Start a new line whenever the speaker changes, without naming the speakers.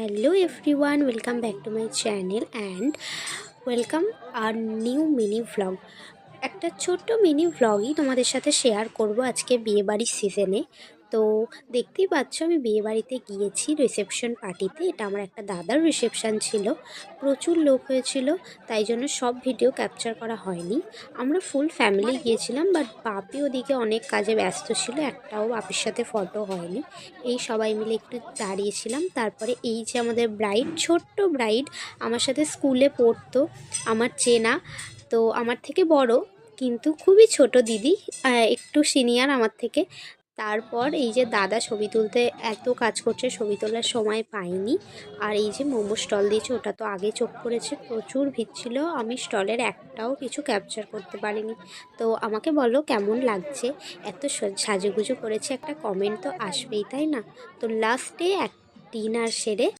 Hello everyone, welcome back to my channel and welcome our new mini vlog. একটা ছোট্ট mini ভ্লগই তোমাদের সাথে share করব আজকে বিয়েবাড়ির সিজনে। তো দেখতেই পাচ্ছ আমি বিয়েবাড়িতে গিয়েছি রিসেপশন পার্টিতে। এটা আমার একটা দাদার রিসেপশন ছিল, প্রচুর লোক হয়েছিল, তাই জন্য সব ভিডিও ক্যাপচার করা হয়নি। আমরা ফুল ফ্যামিলি গিয়েছিলাম, বাট বাপি ওদিকে অনেক কাজে ব্যস্ত ছিল, একটাও বাপির সাথে ফটো হয়নি। এই সবাই মিলে একটু দাঁড়িয়েছিলাম। তারপরে এই যে আমাদের ব্রাইড, ছোট্ট ব্রাইড, আমার সাথে স্কুলে পড়তো, আমার চেনা, তো আমার থেকে বড় কিন্তু খুবই ছোট দিদি, একটু সিনিয়র আমার থেকে। তারপর এই যে দাদা ছবি তুলতে এত কাজ করছে, ছবি তোলার সময় পাইনি। আর এই যে মোমো স্টল দিয়েছে, ওটা তো আগে চোখ পড়েছে, প্রচুর ভিড় ছিল, আমি স্টলের একটাও কিছু ক্যাপচার করতে পারিনি। তো আমাকে বলো কেমন লাগছে, এত সাজুগুজু করেছে, একটা কমেন্ট তো আসবেই তাই না। তো লাস্টে এক ডিনার সেরে